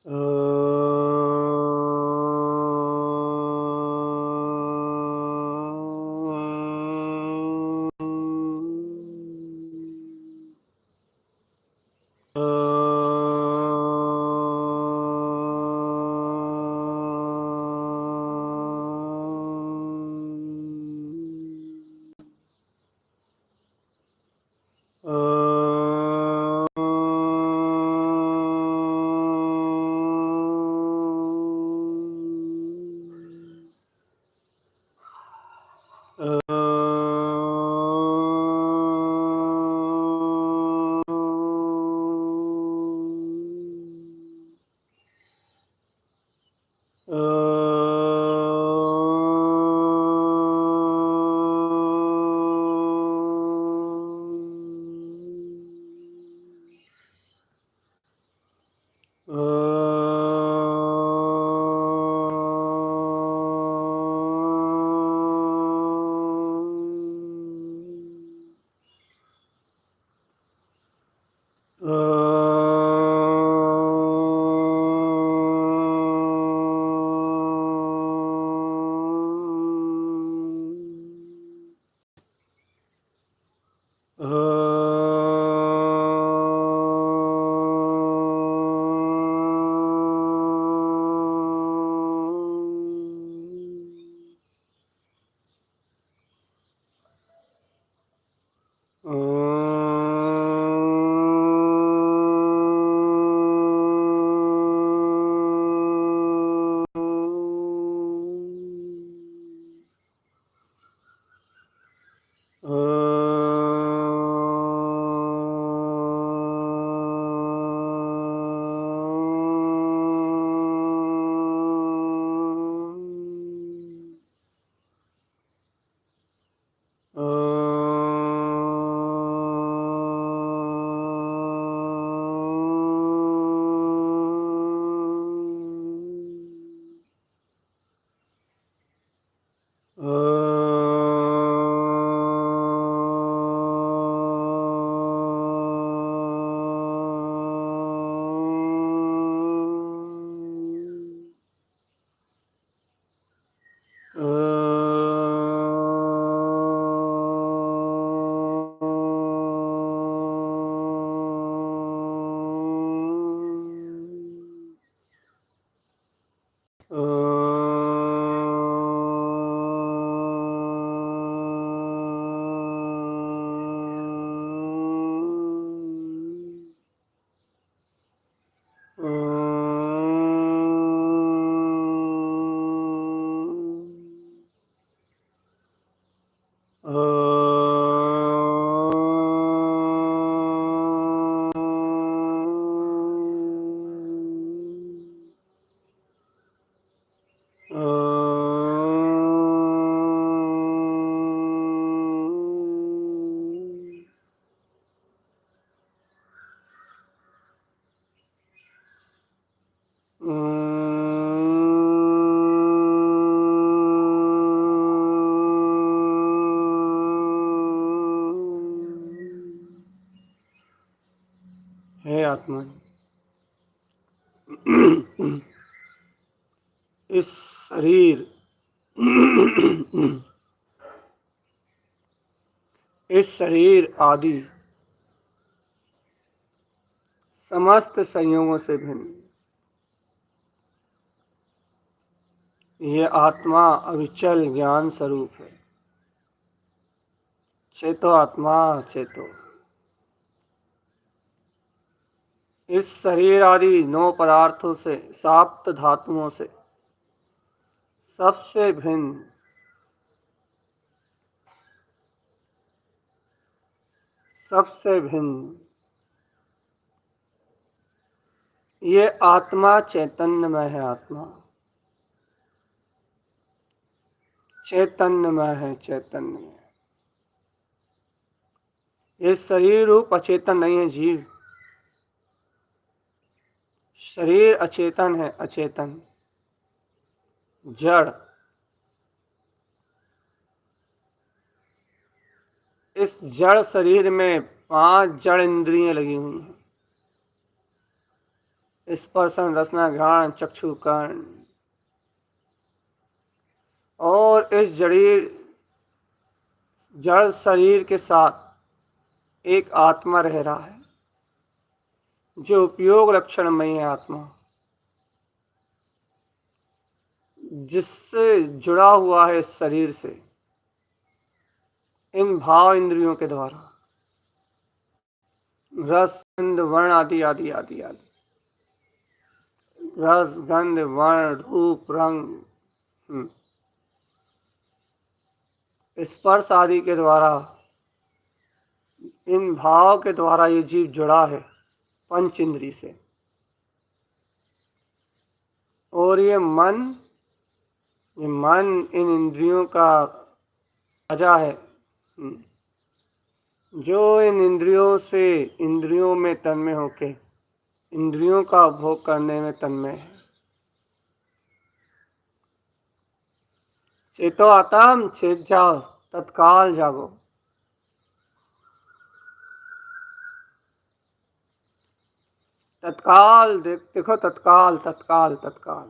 हे आत्मा, इस शरीर इस शरीर आदि समस्त संयोगों से भिन्न ये आत्मा अविचल ज्ञान स्वरूप है। चेतो आत्मा चेतो। इस शरीर आदि 9 पदार्थों से, साप्त धातुओं से सबसे भिन्न ये आत्मा चैतन्यमय है। आत्मा चैतन्यमय है, चैतन्य। ये शरीर रूप अचेतन नहीं है जीव। शरीर अचेतन है, अचेतन जड़। इस जड़ शरीर में 5 जड़ इंद्रियां लगी हुई हैं। स्पर्शन रसना घ्राण चक्षु कर्ण। और इस जड़ शरीर के साथ एक आत्मा रह रहा है जो उपयोग लक्षणमयी है आत्मा, जिससे जुड़ा हुआ है इस शरीर से इन भाव इंद्रियों के द्वारा, रस गंध वर्ण आदि आदि आदि आदि, रस गंध वर्ण रूप रंग स्पर्श आदि के द्वारा, इन भाव के द्वारा ये जीव जुड़ा है पंच इंद्री से। और ये मन इन इंद्रियों का राजा है, जो इन इंद्रियों में तन्मय होके इंद्रियों का भोग करने में तन्मय है। चेतो आत्म चेत जाओ, तत्काल जागो। तत्काल देखो, तत्काल तत्काल तत्काल।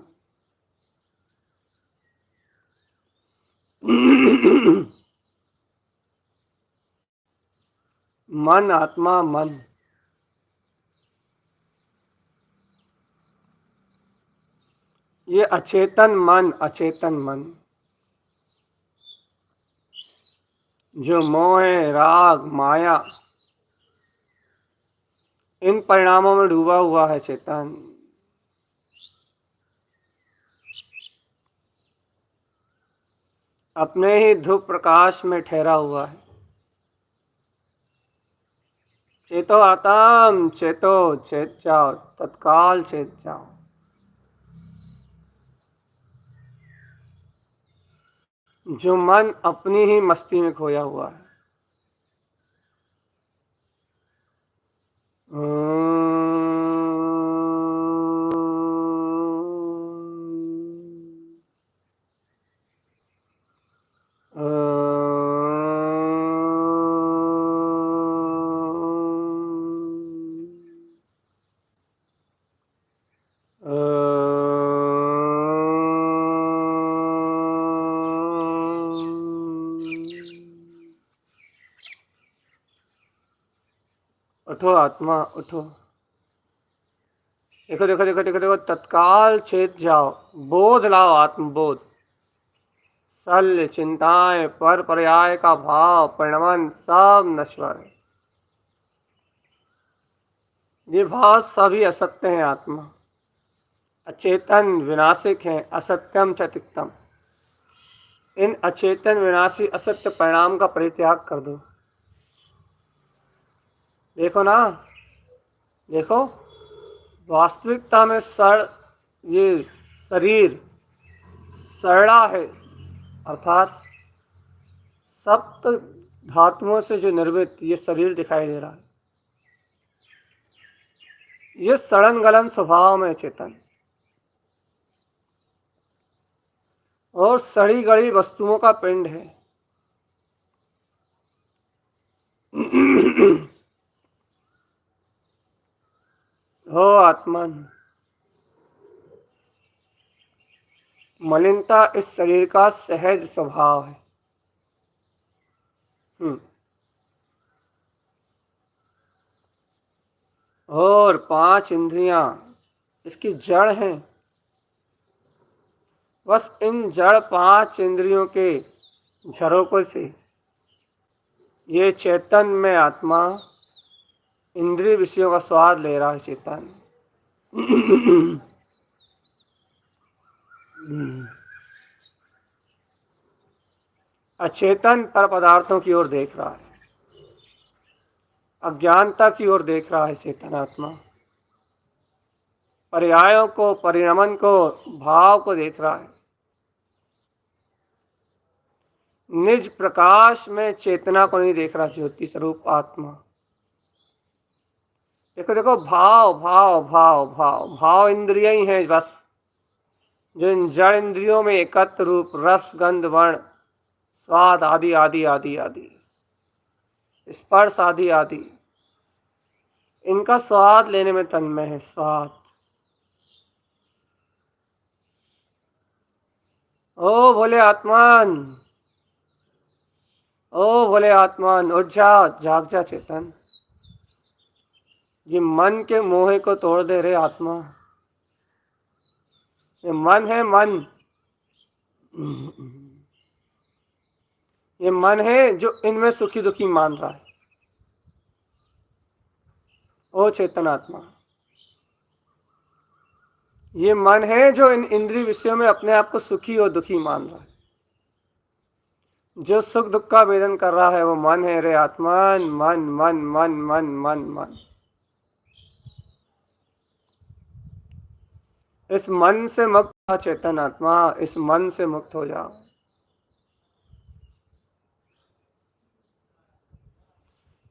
मन आत्मा मन, ये अचेतन मन जो मोह राग माया इन परिणामों में डूबा हुआ है चेतन। अपने ही धूप प्रकाश में ठहरा हुआ है। चेतो आत्म चेतो चेत जाओ, तत्काल चेत जाओ। जो मन अपनी ही मस्ती में खोया हुआ है। उठो आत्मा उठो। देखो देखो देखो देखो देखो, तत्काल चेत जाओ, बोध लाओ, आत्मबोध। शल्य चिंताएं पर पर्याय का भाव परिणमन सब नश्वर है। ये भाव सभी असत्य हैं। आत्मा अचेतन विनाशिक हैं, असत्यम च तिक्तम। इन अचेतन विनाशी असत्य परिणाम का परित्याग कर दो। देखो ना, देखो वास्तविकता में ये शरीर सरड़ा है, अर्थात सप्त धातुओं से जो निर्मित ये शरीर दिखाई दे रहा है, ये सड़न गलन स्वभाव में चेतन और सड़ी गड़ी वस्तुओं का पिंड है। हो आत्मन, मलिनता इस शरीर का सहज स्वभाव है। और 5 इंद्रियां इसकी जड़ हैं। बस इन जड़ 5 इंद्रियों के झरोकों से ये चेतन में आत्मा इंद्रिय विषयों का स्वाद ले रहा है। चेतन अचेतन पर पदार्थों की ओर देख रहा है, अज्ञानता की ओर देख रहा है। चेतन आत्मा पर्यायों को, परिणमन को, भाव को देख रहा है। निज प्रकाश में चेतना को नहीं देख रहा, ज्योति स्वरूप आत्मा। देखो देखो, भाव भाव भाव भाव भाव इंद्रियां ही हैं बस, जो इन जड़ इंद्रियों में एकत्र रूप रस गंध वर्ण स्वाद आदि आदि आदि आदि, स्पर्श आदि आदि, इनका स्वाद लेने में तन्मय है। स्वाद ओ भोले आत्मान, ओ भोले आत्मान, उठ जा, जाग जा चेतन। ये मन के मोहे को तोड़ दे रे आत्मा। ये मन है मन, ये मन है जो इनमें सुखी दुखी मान रहा है। ओ चेतन आत्मा, ये मन है जो इन इंद्रिय विषयों में अपने आप को सुखी और दुखी मान रहा है। जो सुख दुख का वेदन कर रहा है वो मन है रे आत्मान। मन मन मन मन मन मन। इस मन से मुक्त हो चेतन आत्मा, इस मन से मुक्त हो जाओ।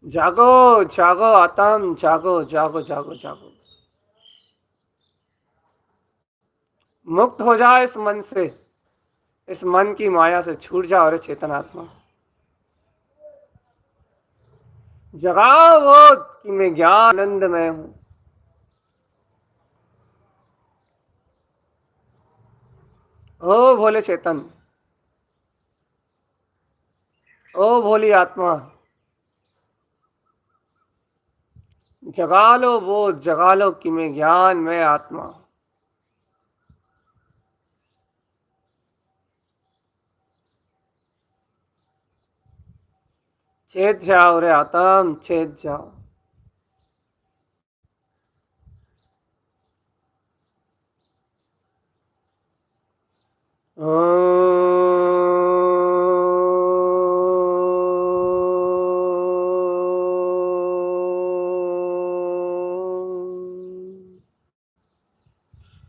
जागो जागो आत्म, जागो जागो जागो जागो। मुक्त हो जाओ इस मन से, इस मन की माया से छूट जाओ रे चेतन आत्मा। जगाओ वो कि मैं ज्ञान आनंद में हूं। ओ भोले चेतन, ओ भोली आत्मा, जगा लो वो, जगा लो कि मैं ज्ञान में आत्मा। चेत जाओ रे आत्म, चेत जाओ।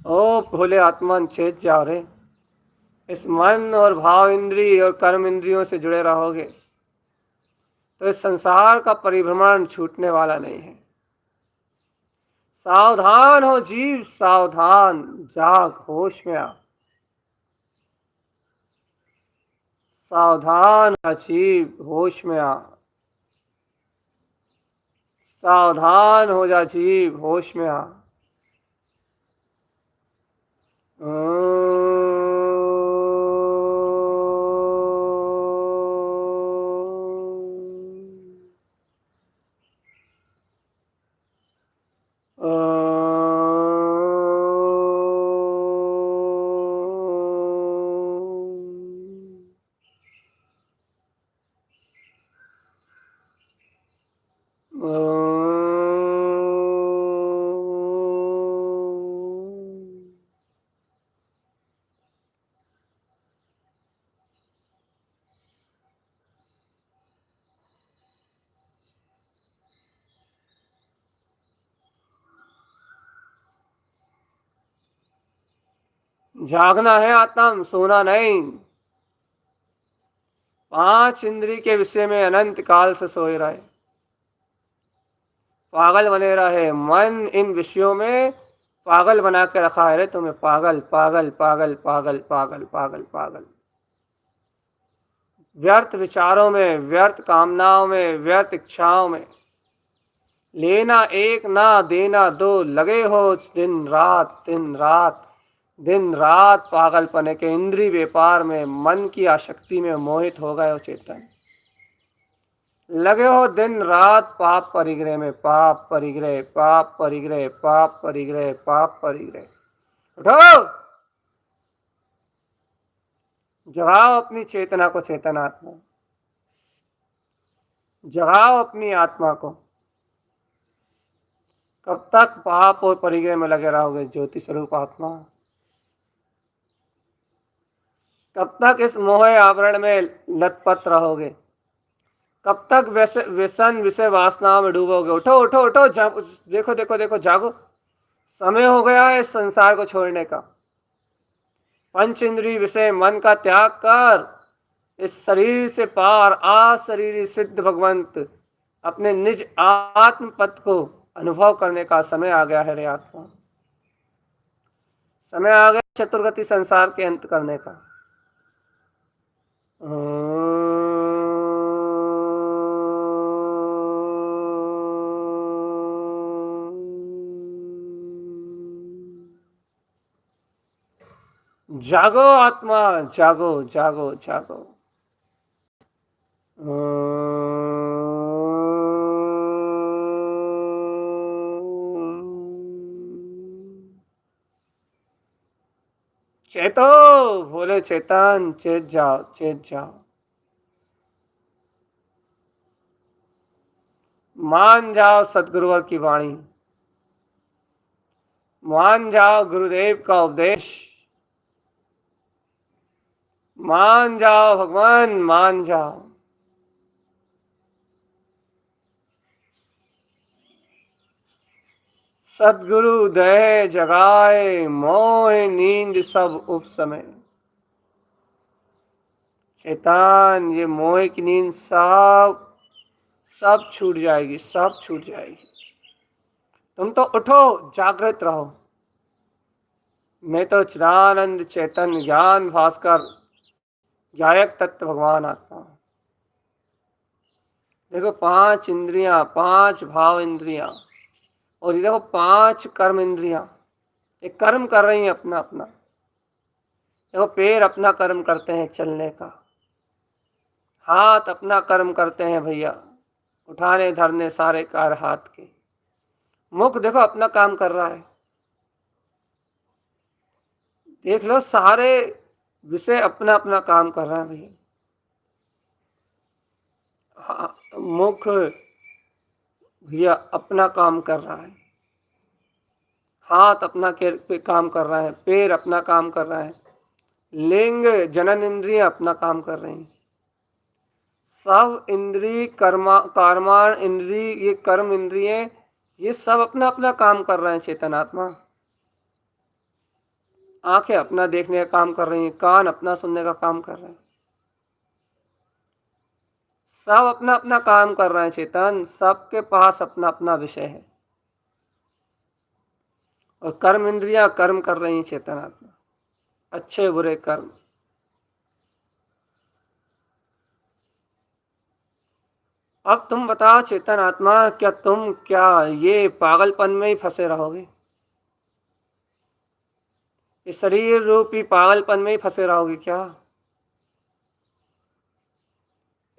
ओ भोले आत्मन, चेत जाओ रे। इस मन और भाव इंद्रिय और कर्म इंद्रियों से जुड़े रहोगे तो इस संसार का परिभ्रमण छूटने वाला नहीं है। सावधान हो जीव, सावधान, जाग, होश में आ। सावधान हो जीव, होश में आ। सावधान हो जा जीव, होश में आ। जागना है आत्म, सोना नहीं। पांच इंद्री के विषय में अनंत काल से सोए रहे, पागल बने रहे। मन इन विषयों में पागल बना के रखा है रे तुम्हें। पागल पागल पागल पागल पागल पागल पागल। व्यर्थ विचारों में, व्यर्थ कामनाओं में, व्यर्थ इच्छाओं में। लेना एक ना देना दो, लगे हो दिन रात दिन रात दिन रात पागलपने के इंद्रिय व्यापार में, मन की आसक्ति में मोहित हो गए हो चेतन। लगे हो दिन रात पाप परिग्रह में, पाप परिग्रह, पाप परिग्रह, पाप परिग्रह, पाप परिग्रह। उठो, जगाओ अपनी चेतना को चेतन आत्मा, जगाओ अपनी आत्मा को। कब तक पाप और परिग्रह में लगे रहोगे ज्योति स्वरूप आत्मा? कब तक इस मोह आवरण में लतपत रहोगे? कब तक व्यसन विषय वासनाओं में डूबोगे? उठो उठो उठो, देखो देखो देखो, जागो। समय हो गया है इस संसार को छोड़ने का। पंच इंद्रिय विषय मन का त्याग कर इस शरीर से पार आ शरीर सिद्ध भगवंत अपने निज आत्म पद को अनुभव करने का समय आ गया है रे आत्मा। समय आ गया चतुर्गति संसार के अंत करने का। जागो आत्मा, जागो जागो जागो। चेतो, बोले चेतन, चेत जाओ, चेत जाओ। मान जाओ सदगुरुवर की वाणी, मान जाओ गुरुदेव का उपदेश, मान जाओ भगवान, मान जाओ। सदगुरु दय जगाए, मोह नींद सब उपसमय। शैतान, ये मोह की नींद सब सब छूट जाएगी, सब छूट जाएगी। तुम तो उठो, जागृत रहो। मैं तो चिदानंद चैतन्य ज्ञान भास्कर गायक तत्व भगवान आत्मा। देखो, 5 इंद्रियां, 5 भाव इंद्रियां, और ये देखो 5 कर्म इंद्रियां, ये कर्म कर रही हैं अपना अपना। देखो, पैर अपना कर्म करते हैं चलने का, हाथ अपना कर्म करते हैं भैया, उठाने धरने सारे कार्य हाथ के। मुख देखो अपना काम कर रहा है। देख लो, सारे विषय अपना अपना काम कर रहे हैं भैया। हाँ, मुख भैया अपना काम कर रहा है, हाथ अपना काम कर रहा है, पैर अपना काम कर रहा है, लिंग जनन इंद्रिय अपना काम कर रहे हैं। सब इंद्रिय कर्माण इंद्रिय, ये कर्म इंद्रिय, ये सब अपना अपना काम कर रहे हैं चेतनात्मा। आंखें अपना देखने का काम कर रही हैं, कान अपना सुनने का काम कर रहे हैं, सब अपना अपना काम कर रहे हैं चेतन। सबके पास अपना अपना विषय है, और कर्म इंद्रियां कर्म कर रही हैं चेतनात्मा, अच्छे बुरे कर्म। अब तुम बताओ चेतन आत्मा, क्या तुम क्या ये पागलपन में ही फंसे रहोगे? इस शरीर रूपी पागलपन में ही फंसे रहोगे क्या?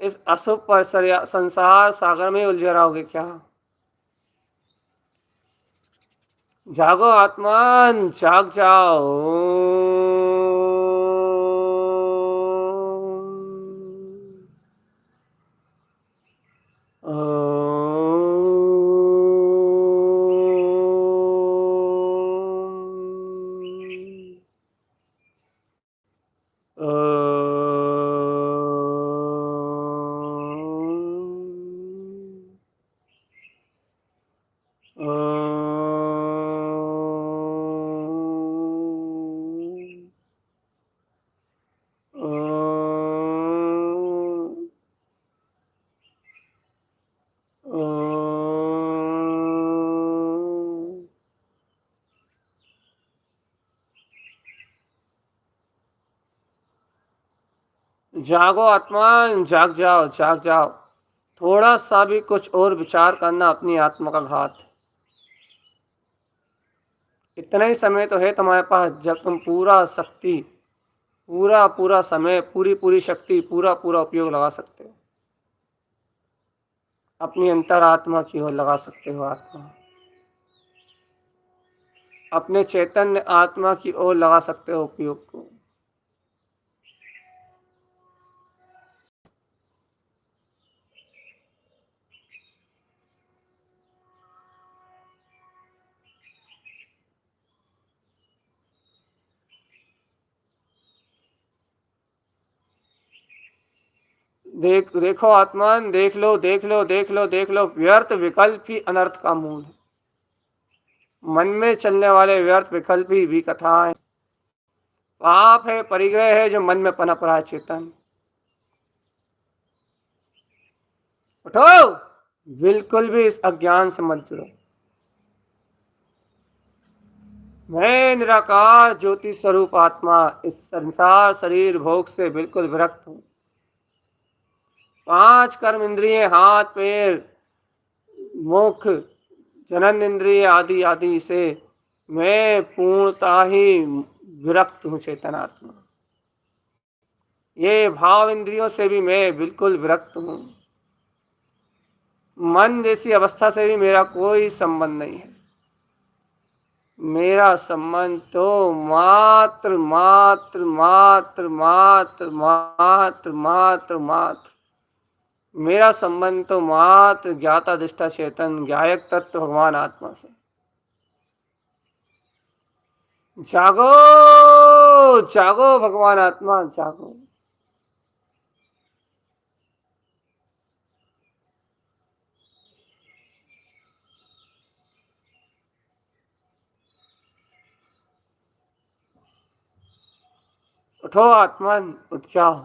इस अशुभ पर संसार सागर में उलझे रहोगे क्या? जागो आत्मान, जाग जाओ। जागो आत्मा, जाग जाओ, जाग जाओ। थोड़ा सा भी कुछ और विचार करना अपनी आत्मा का घात। इतना ही समय तो है तुम्हारे पास जब तुम पूरा शक्ति, पूरा पूरा समय, पूरी पूरी शक्ति, पूरा पूरा उपयोग लगा सकते हो, अपनी अंतरात्मा की ओर लगा सकते हो। आत्मा अपने चैतन्य आत्मा की ओर लगा सकते हो उपयोग को। देखो आत्मान, देख लो देख लो देख लो देख लो, व्यर्थ विकल्प ही अनर्थ का मूल है। मन में चलने वाले व्यर्थ विकल्प ही भी कथाएं पाप है, परिग्रह है जो मन में पनप रहा है चेतन। उठो, बिल्कुल भी इस अज्ञान से मत जुड़ो। मैं निराकार ज्योति स्वरूप आत्मा इस संसार शरीर भोग से बिल्कुल विरक्त हूं। 5 कर्म इंद्रिय, हाथ पैर मुख जनन इंद्रिय आदि आदि से मैं पूर्णता ही विरक्त हूँ चेतन आत्मा। ये भाव इंद्रियों से भी मैं बिल्कुल विरक्त हूँ। मन जैसी अवस्था से भी मेरा कोई संबंध नहीं है। मेरा संबंध तो मात्र मात्र मात्र मात्र मात्र मात्र मात्र मेरा संबंध तो मात्र ज्ञाता दृष्टा चेतन ज्ञायक तत्व भगवान आत्मा से। जागो जागो भगवान आत्मा जागो। उठो आत्मन उठ जाओ।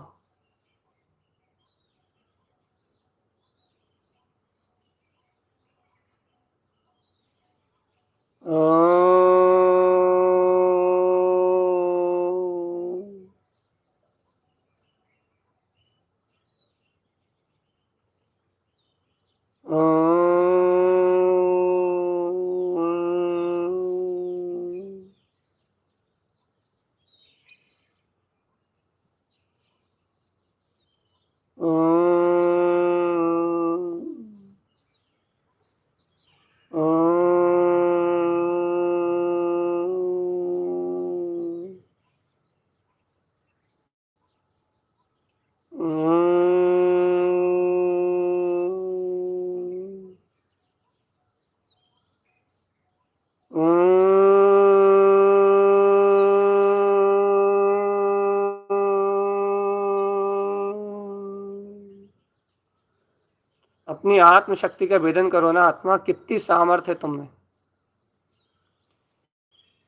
अपनी आत्मशक्ति का भेदन करो ना आत्मा। कितनी सामर्थ्य है तुम में,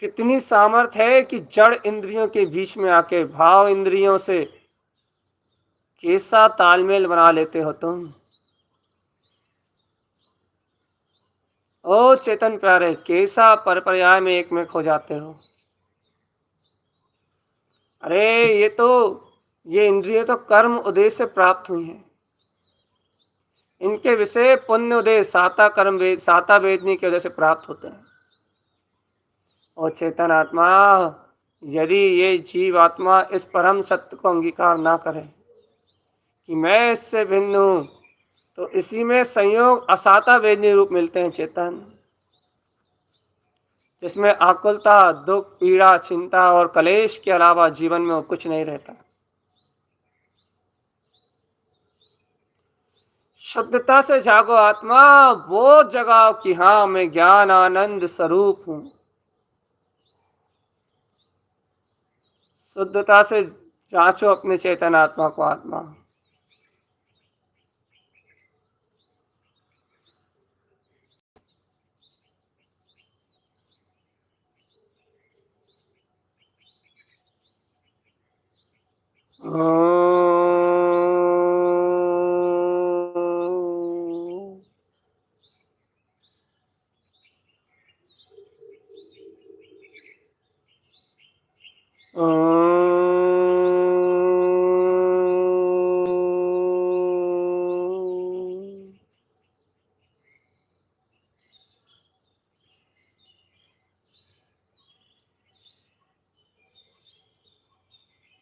कितनी सामर्थ्य है कि जड़ इंद्रियों के बीच में आके भाव इंद्रियों से कैसा तालमेल बना लेते हो तुम। ओ चेतन प्यारे, कैसा परपर्याय में एक में खो जाते हो। अरे ये इंद्रिय तो कर्म उद्देश्य से प्राप्त हुई हैं। इनके विषय पुण्य उद्देश्य साता कर्म वेद साता वेदनी के वजह से प्राप्त होते हैं। और चेतन आत्मा, यदि ये जीव आत्मा इस परम सत्य को अंगीकार ना करे कि मैं इससे भिन्न हूं, तो इसी में संयोग असाता वेदनी रूप मिलते हैं चेतन, जिसमें आकुलता दुख पीड़ा चिंता और कलेश के अलावा जीवन में और कुछ नहीं रहता। शुद्धता से जागो आत्मा, वो जगाओ कि हाँ मैं ज्ञान आनंद स्वरूप हूं। शुद्धता से जांचो अपने चेतन आत्मा को। आत्मा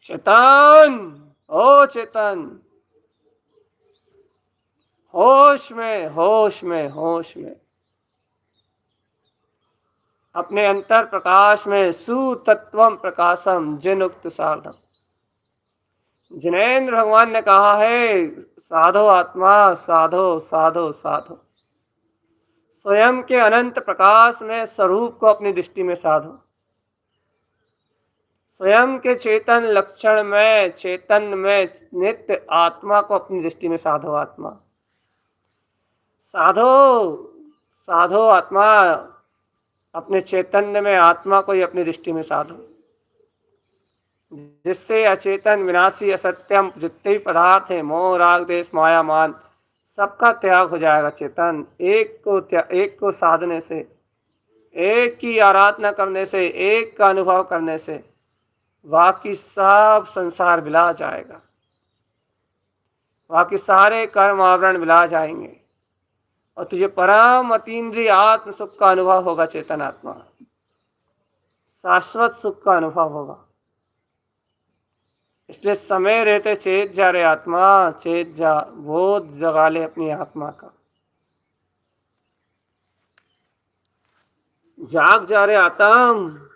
चेतन, ओ चेतन, होश में होश में होश में अपने अंतर प्रकाश में सुतत्वम प्रकाशम जिनुक्त साधम। जिनेन्द्र भगवान ने कहा है, साधो आत्मा साधो साधो साधो। स्वयं के अनंत प्रकाश में स्वरूप को अपनी दृष्टि में साधो। स्वयं के चेतन लक्षण में चेतन में नित्य आत्मा को अपनी दृष्टि में साधो। आत्मा साधो साधो आत्मा, अपने चैतन्य में आत्मा को ही अपनी दृष्टि में साधो, जिससे अचेतन विनाशी असत्यम जितने भी पदार्थ हैं मोह राग देश माया मान सबका त्याग हो जाएगा। चेतन एक को साधने से, एक की आराधना करने से, एक का अनुभव करने से बाकी सब संसार विला जाएगा। बाकी सारे कर्म आवरण विला जाएंगे और तुझे परम अतीन्द्रिय आत्म सुख का अनुभव होगा। चेतन आत्मा शाश्वत सुख का अनुभव होगा। इसलिए समय रहते चेत जा रे आत्मा, चेत जा, बोध जगा ले अपनी आत्मा का। जाग जा रे आत्म।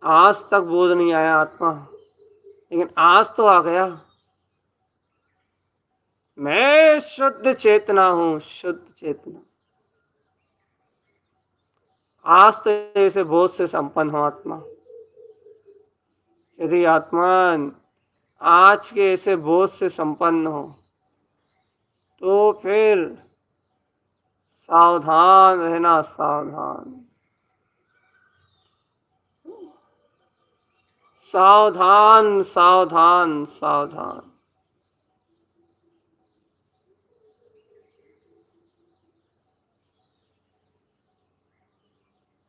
आज तक बोध नहीं आया आत्मा, लेकिन आज तो आ गया। मैं शुद्ध चेतना हूं, शुद्ध चेतना। आज तो ऐसे बोध से संपन्न हो आत्मा। यदि आत्मन आज के ऐसे बोध से संपन्न हो तो फिर सावधान रहना, सावधान, सावधान, सावधान, सावधान।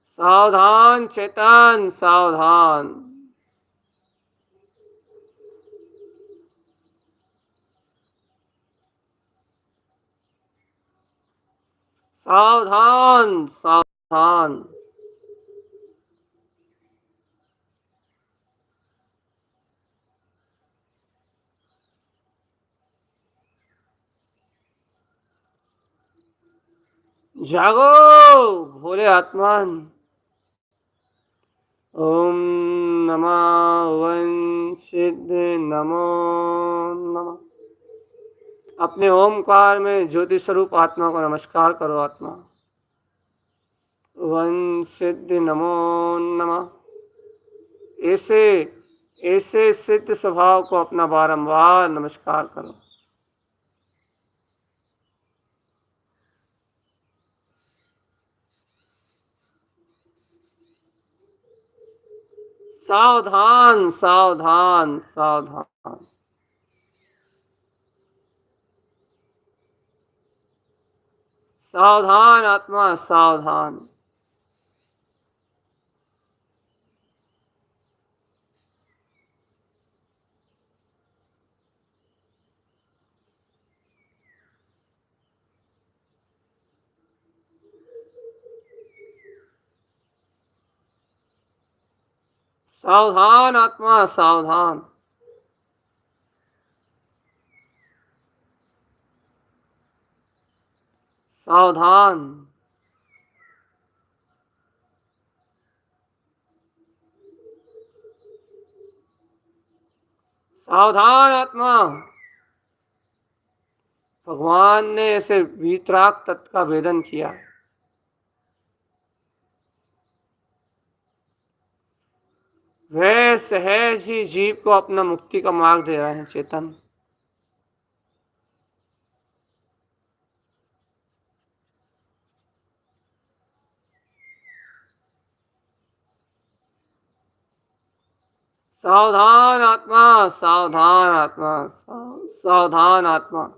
सावधान चेतन, सावधान। सावधान, सावधान। जागो भोले आत्मान। ओम नमः वन सिद्ध नमो नमः। अपने ओमकार में ज्योति स्वरूप आत्मा को नमस्कार करो आत्मा। वन सिद्ध नमो नमः। ऐसे ऐसे सिद्ध स्वभाव को अपना बारंबार नमस्कार करो। सावधान, सावधान, सावधान। सावधान आत्मा, सावधान। सावधान आत्मा, सावधान। सावधान। सावधान आत्मा। भगवान ने ऐसे वीतराग तत्व का भेदन किया। वे सहज ही जीव को अपना मुक्ति का मार्ग दे रहे हैं चेतन। सावधान आत्मा, सावधान आत्मा, सावधान आत्मा।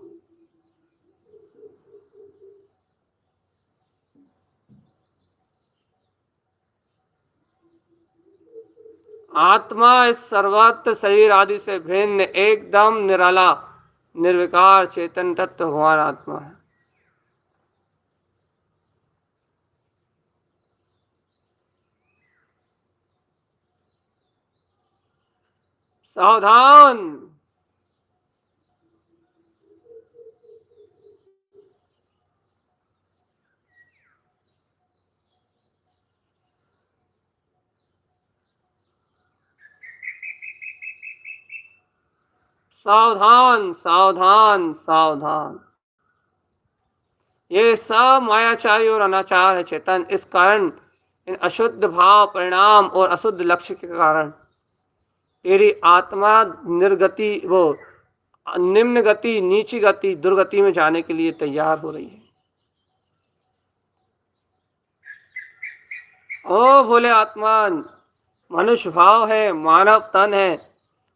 आत्मा इस सर्वत्र शरीर आदि से भिन्न एकदम निराला निर्विकार चेतन तत्व भगवान आत्मा है। सावधान। सावधान सावधान सावधान। ये सब मायाचारी और अनाचार है चेतन। इस कारण इन अशुद्ध भाव परिणाम और अशुद्ध लक्ष्य के कारण तेरी आत्मा निर्गति वो निम्न गति नीची गति दुर्गति में जाने के लिए तैयार हो रही है। ओ भोले आत्मान, मनुष्य भाव है, मानव तन है,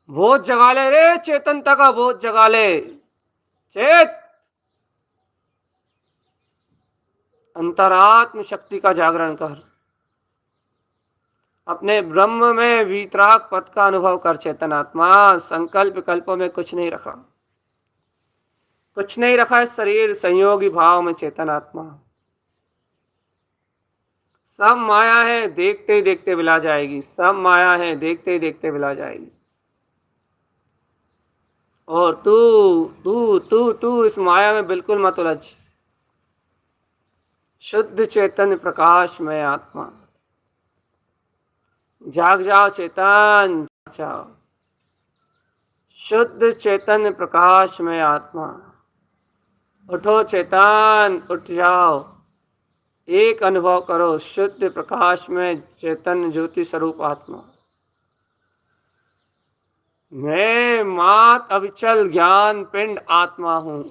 बोध जगा ले रे, चेतनता का बोध जगा ले। चेत, अंतरात्म शक्ति का जागरण कर। अपने ब्रह्म में वीतराग पद का अनुभव कर चेतन आत्मा। संकल्प विकल्पों में कुछ नहीं रखा, कुछ नहीं रखा। इस शरीर संयोगी भाव में चेतन आत्मा सब माया है, देखते ही देखते बिला जाएगी। सब माया है, देखते ही देखते बिला जाएगी। और तू तू तू तू इस माया में बिल्कुल मत उलझ। शुद्ध चैतन्य प्रकाश में आत्मा, जाग जाओ चेतन, जाओ। शुद्ध चैतन्य प्रकाश में आत्मा, उठो चेतन, उठ जाओ। एक अनुभव करो, शुद्ध प्रकाश में चैतन्य ज्योति स्वरूप आत्मा। मैं मात अविचल ज्ञान पिंड आत्मा हूं।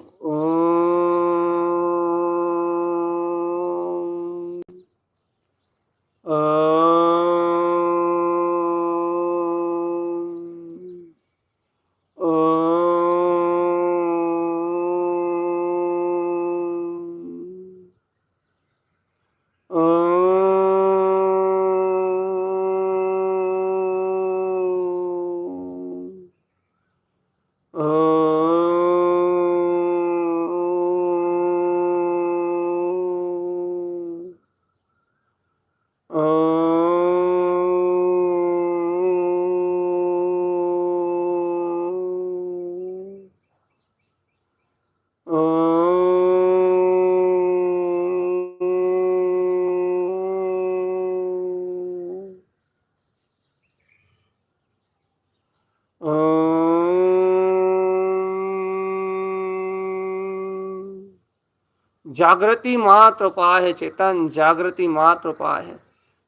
जागृति मात्र उपाय है चेतन, जागृति मात्र उपाय है।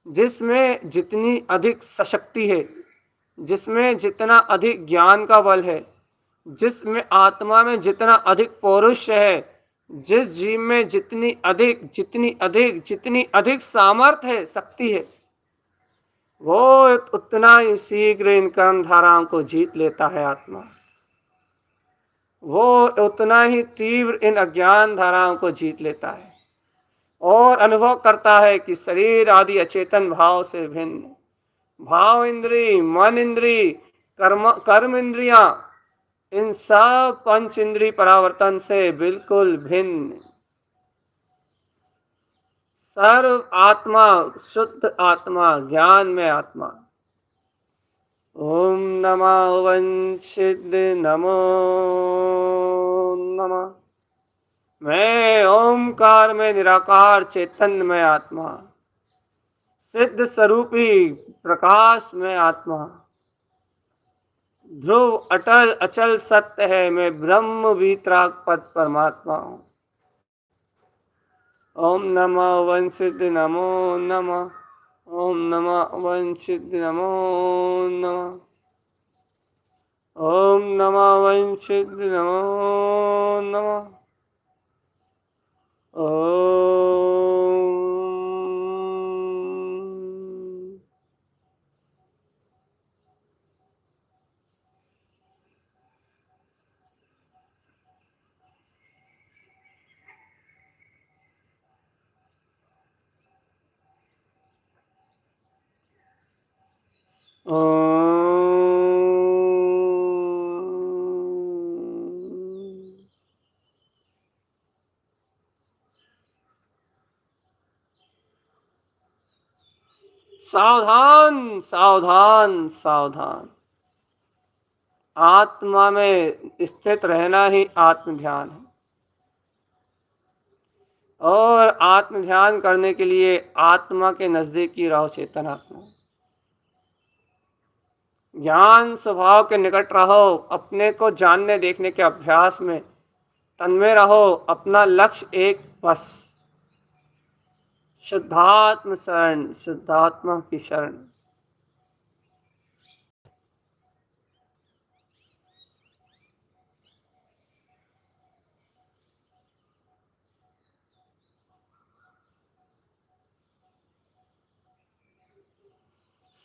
जिसमें जितनी अधिक सशक्ति है, जिसमें जितना अधिक ज्ञान का बल है, जिसमें आत्मा में जितना अधिक पौरुष है, जिस जीव में जितनी अधिक सामर्थ्य है, शक्ति है, वो उतना ही शीघ्र इन कर्म धाराओं को जीत लेता है आत्मा। वो उतना ही तीव्र इन अज्ञान धाराओं को जीत लेता है और अनुभव करता है कि शरीर आदि अचेतन भाव से भिन्न, भाव इंद्री, मन इंद्री, कर्म इंद्रियां, इन सब पंच इंद्री परावर्तन से बिल्कुल भिन्न सर्व आत्मा, शुद्ध आत्मा, ज्ञान में आत्मा। ओम नमः वंशिद नमो नमः। मैं ओमकार में निराकार चैतन्य में आत्मा, सिद्ध स्वरूपी प्रकाश में आत्मा, ध्रुव अटल अचल सत्य है। मैं ब्रह्म वीतराग पद परमात्मा हूँ। ओम नमः वंशिद नमो नमः। ओम नमः वंशिद नमो नमः। ओम नमः वंशिद नमो नमः। सावधान सावधान सावधान। आत्मा में स्थित रहना ही आत्म ध्यान है। और आत्म ध्यान करने के लिए आत्मा के नजदीक ही रहो चेतन आत्मा। ज्ञान स्वभाव के निकट रहो, अपने को जानने देखने के अभ्यास में तन्मय रहो, अपना लक्ष्य एक बस, शुद्धात्म शरण, शुद्धात्मा की शरण।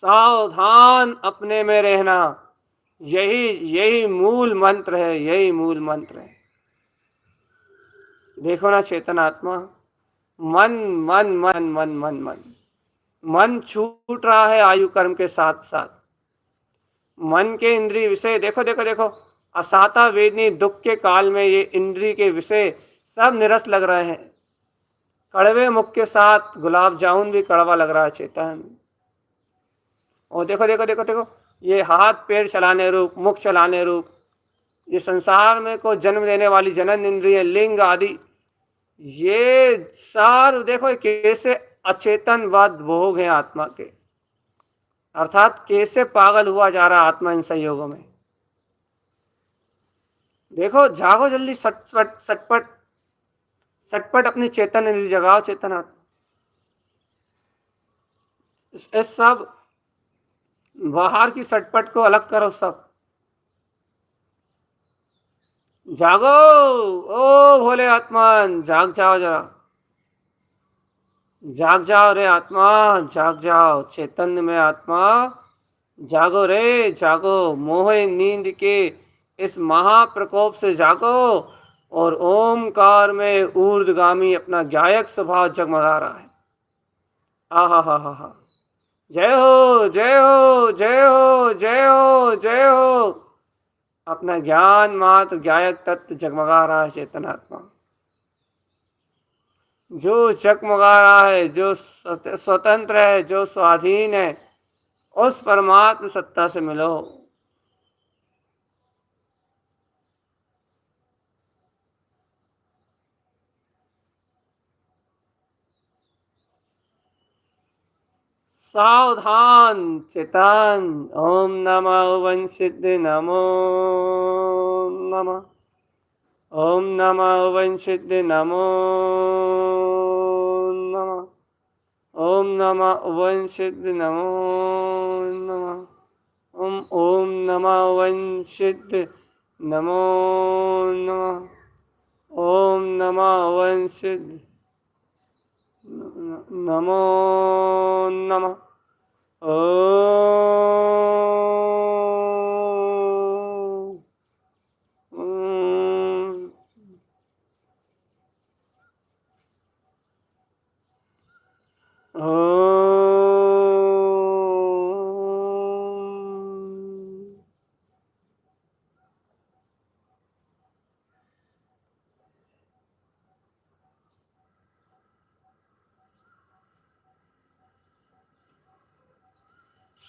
सावधान अपने में रहना, यही यही मूल मंत्र है, यही मूल मंत्र है। देखो ना चेतन आत्मा, मन मन मन मन मन मन मन छूट रहा है आयु कर्म के साथ साथ। मन के इंद्रिय विषय देखो देखो देखो, असाता वेदनी दुख के काल में ये इंद्रिय के विषय सब निरस लग रहे हैं। कड़वे मुख के साथ गुलाब जामुन भी कड़वा लग रहा है चेतन। और देखो देखो देखो देखो, ये हाथ पैर चलाने रूप, मुख चलाने रूप, ये संसार में को जन्म देने वाली जनन इंद्रिय, लिंग आदि, ये सार देखो कैसे अचेतनवाद भोग हैं आत्मा के, अर्थात कैसे पागल हुआ जा रहा आत्मा इन संयोगों में। देखो जागो जल्दी, सटपट सटपट सटपट अपनी चेतन इंद्रिय जगाओ चेतन आत्मा। इस सब बाहर की सटपट को अलग करो सब। जागो, ओ भोले आत्मान, जाग जाओ जरा, जाग जाओ रे आत्मा, जाग जाओ चैतन्य में आत्मा, जागो रे जागो, मोह नींद के इस महाप्रकोप से जागो, और ओमकार में ऊर्ध्वगामी अपना गायक स्वभाव जगमगा रहा है। आहा हा हा हा, जय हो जय हो जय हो जय हो जय हो, अपना ज्ञान मात्र गायक तत्व जगमगा रहा है चेतन आत्मा। जो जगमगा रहा है, जो स्वतंत्र है, जो स्वाधीन है, उस परमात्म सत्ता से मिलो। सावधान चेतन, ओम नमः वंशिद नमो नमः, ओम नमः वंशिद नमो नमः, ओम नमः वंशिद नमो नमः, ओम नमः वंशिद नमो नमः, ओम नमः वंशिद नमो नमः,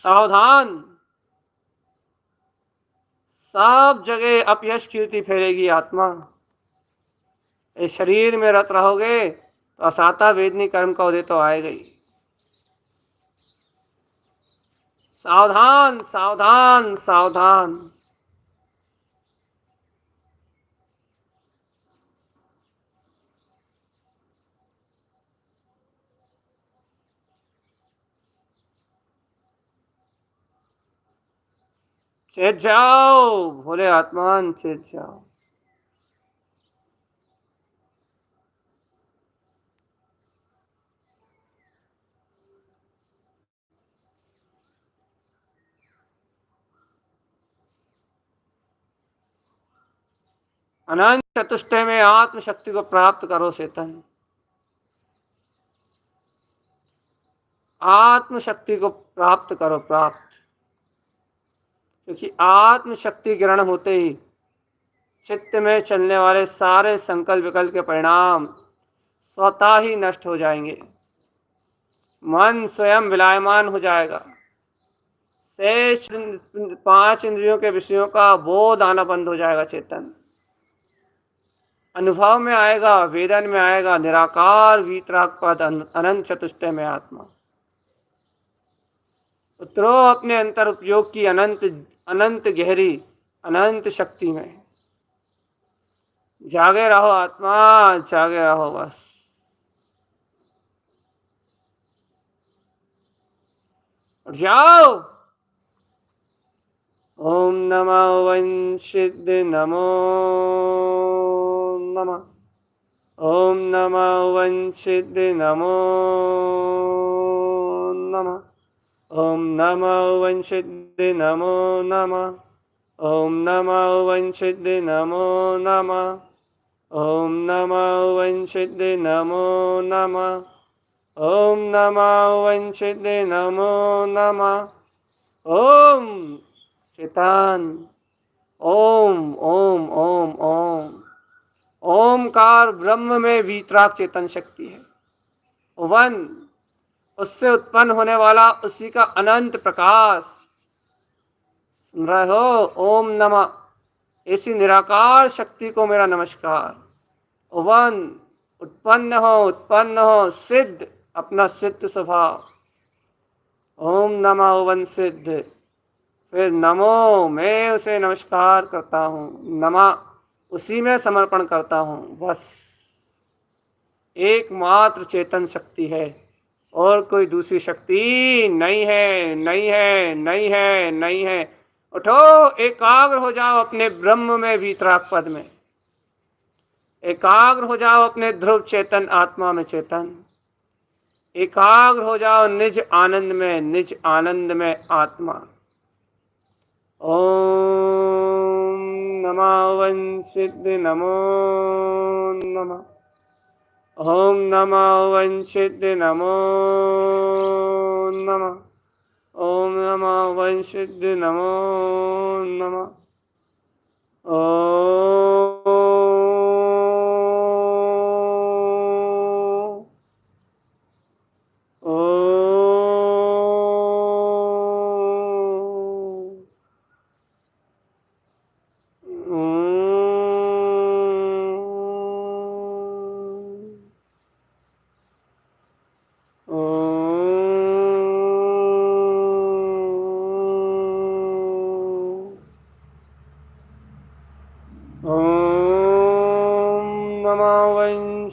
सावधान, सब जगह अपयश कीर्ति फैलेगी आत्मा। इस शरीर में रत रहोगे तो असाता वेदनी कर्म का उदय तो आएगा ही। सावधान सावधान सावधान, चेत जाओ भोले आत्मान, चेत जाओ। अनंत चतुष्टय में आत्मशक्ति को प्राप्त करो चेतन, आत्मशक्ति को प्राप्त करो, प्राप्त, क्योंकि आत्मशक्ति ग्रहण होते ही चित्त में चलने वाले सारे संकल्प विकल्प के परिणाम स्वतः ही नष्ट हो जाएंगे। मन स्वयं विलायमान हो जाएगा। शेष 5 इंद्रियों के विषयों का बोध आना बंद हो जाएगा चेतन। अनुभव में आएगा, वेदन में आएगा निराकार वीतराग पद, अनंत चतुष्टय में आत्मा। उतरो अपने अंतर उपयोग की अनंत अनंत गहरी अनंत शक्ति में। जागे रहो आत्मा, जागे रहो बस। उठ जाओ। ओम नमः वंशिद नमो नमः। ओम नमः वंशिद नमो नमः। ओम नमः वंशिद नमो नमः। ओम नमः वंशिद नमो नमः। ओम नमः वंशिद नमो नमः। ओम नमः वंशिद नमो नमः। ओम चेतन। ओम ओम ओम ओम। ओमकार ब्रह्म में वीतराग चेतन शक्ति है। वन, उससे उत्पन्न होने वाला उसी का अनंत प्रकाश। सुन रहे हो? ओम नमः। ऐसी निराकार शक्ति को मेरा नमस्कार। वन, उत्पन्न हो सिद्ध, अपना सिद्ध स्वभाव। ओम नमः वन सिद्ध। फिर नमो, मैं उसे नमस्कार करता हूँ। नमा, उसी में समर्पण करता हूँ। बस एकमात्र चेतन शक्ति है और कोई दूसरी शक्ति नहीं है, नहीं है, नहीं है, नहीं है। उठो, एकाग्र हो जाओ अपने ब्रह्म में, वीतराग पद में। एकाग्र हो जाओ अपने ध्रुव चेतन आत्मा में चेतन। एकाग्र हो जाओ निज आनंद में, निज आनंद में आत्मा। ओम नमः वंशिद नमो नमः। ओम नमः वंशिद नमो नमः। ओम नमः वंशिद नमो नमः।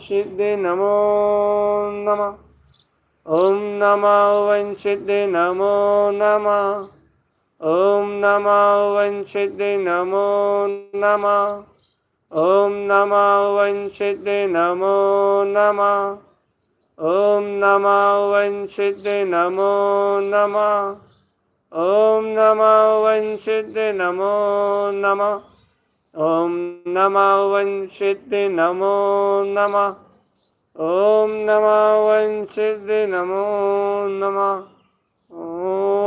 वंशिद नमो नमः। ओम नमः वंशिद नमो नमः। ओम नमः वंशिद नमो नमः। ओम नमः वंशिद नमो नमः। ओम नमः वंशिद नमो नमः। ओम नमः वंशिद नमो नमः। ओम नमः वंशिद नमो नमः। ओम नमः वंशिद नमो नमः। ओम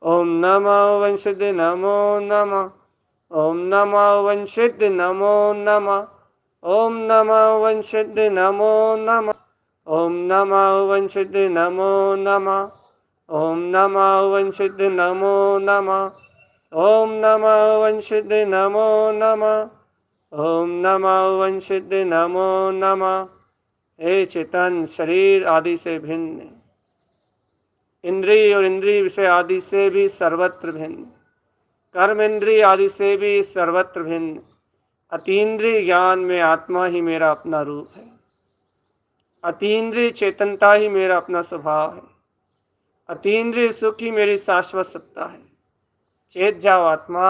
ओम नमः वंशिद नमो नमः। ओम नमः वंशिद नमो नमः। ओम नमः वंशिद नमो नमः। ओम नमः वंशिद नमो नमः। ओम नमः वंशिद नमो नमः। ओम नमः वंशिद नमो नमः। ओम नमः वंशिद नमो नमः। हे चेतन, शरीर आदि से भिन्न, इंद्रिय और इंद्रिय विषय आदि से भी सर्वत्र भिन्न, कर्म इंद्रिय आदि से भी सर्वत्र भिन्न, अतीन्द्रिय ज्ञान में आत्मा ही मेरा अपना रूप है। अतीन्द्रिय चेतनता ही मेरा अपना स्वभाव है। अतीन्द्रिय सुख ही मेरी शाश्वत सत्ता है। चेत जाओ आत्मा,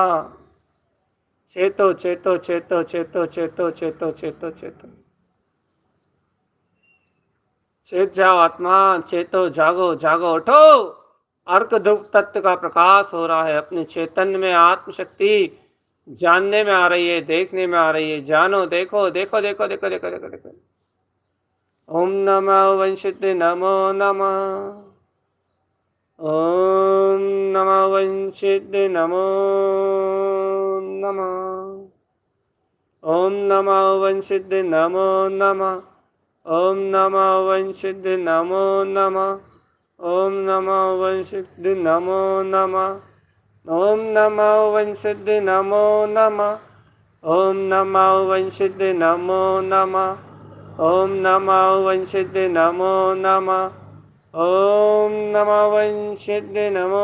चेतो चेतो चेतो चेतो चेतो चेतो चेतो चेतो। चेत जाओ आत्मा, चेतो, जागो जागो, उठो। अर्क ध्रुव तत्व का प्रकाश हो रहा है अपने चेतन में। आत्मशक्ति जानने में आ रही है, देखने में आ रही है। जानो, देखो देखो देखो देखो देखो देखो देखो। ओम नमः वंशिद नमो नमः। ओम नमः वंशिद नमो नमः। ओम नमः वन सिद्धि नमो नमः। ओम नमः वन सिद्धि नमो नमः। ओम नमः वन सिद्धि नमो नमः। ओम नमः वन सिद्धि नमो नमः। ओम नमः वन सिद्धि नमो नमः। ओम नमः वन सिद्धि नमो नमः। ओम नमः वन सिद्धि नमो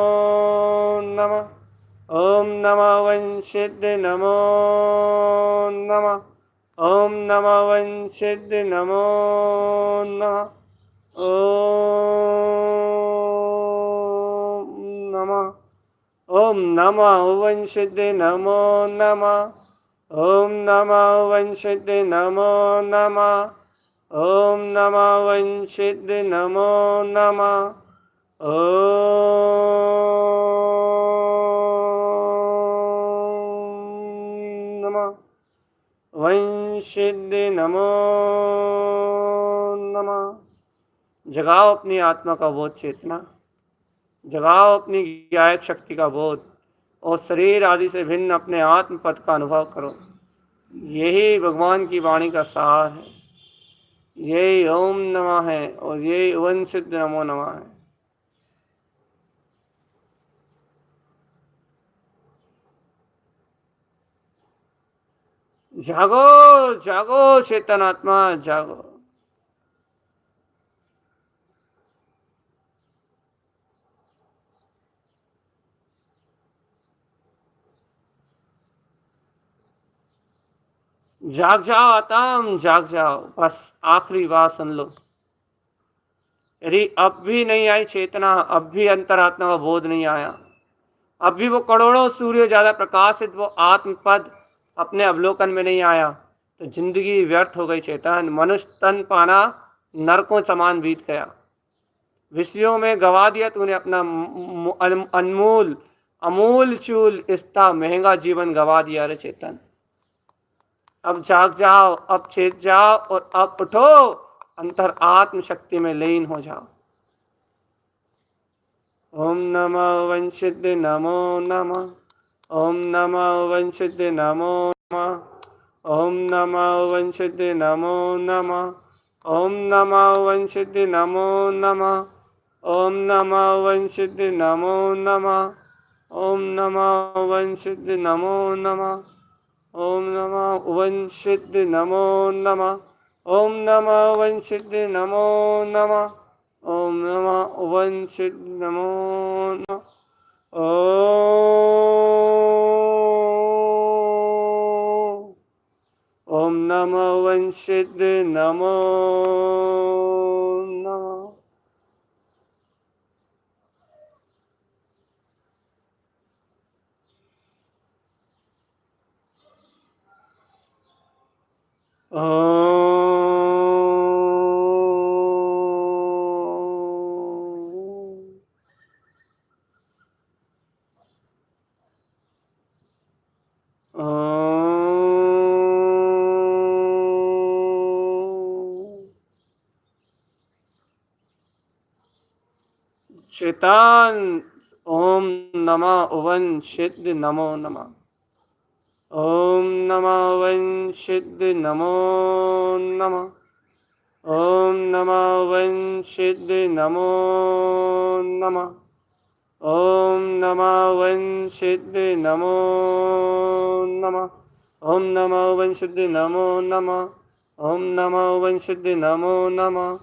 नमः। ओम नमः वन सिद्धि नमो नमः। ओम नमः वन सिद्धि नमो नमः। ओम नमः। ओम नमः वन सिद्धि नमो नमः। ओम नमः वन सिद्धि नमो नमः। ओम नमः वन सिद्धि नमो नमः। ओम नमः वन सिद्धि नमो नमः। जगाओ अपनी आत्मा का बोध चेतना, जगाओ अपनी ज्ञायक शक्ति का बोध और शरीर आदि से भिन्न अपने आत्म पद का अनुभव करो। यही भगवान की वाणी का सार है। यही ओम नमः है और यही वन सिद्ध नमो नमः है। जागो जागो चेतनात्मा जागो। जाग जाओ आत्म, जाग जाओ। बस आखिरी बात सुन लो। यदि अब भी नहीं आई चेतना, अब भी अंतरात्मा का बोध नहीं आया, अब भी वो करोड़ों सूर्य ज्यादा प्रकाशित वो आत्मपद अपने अवलोकन में नहीं आया, तो जिंदगी व्यर्थ हो गई चेतन। मनुष्य तन पाना नरकों समान बीत गया। विषयों में गवा दिया तूने अपना अनमोल अमूल चूल इतना महंगा जीवन गवा दिया रे चेतन। अब जाग जाओ, अब चेत जाओ और अब उठो, अंतर आत्म शक्ति में लीन हो जाओ। ओम नमः वन सिद्धि नमो नमः। ओम नमः वन सिद्धि नमो नमः। ओम नमः वन सिद्धि नमो नमः। ओम नमः वन सिद्धि नमो नमः। ओम नमः वन सिद्धि नमो नमः। ओम नमः वन सिद्धि नमो नमः। ओम नमः वन सिद्धि नमो नमः। ओम नमः वन सिद्धि नमो नमः। ओम नमः वन सिद्धि नमो नमः। ओम नमः वन सिद्धि नमो नमः। चेतन ओम नमः वन सिद्धि नमो नमः। ओम नमः वन सिद्धि नमो नमः। ओम नमः वन सिद्धि नमो नमः। ओम नमः वन सिद्धि नमो नमः। ओम नमः वन सिद्धि नमो नमः। ओम नमः वन सिद्धि नमो नमः।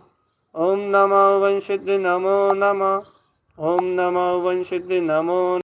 ओम नमः वन सिद्धि नमो नमः। ओम नमः वन सिद्धि नमो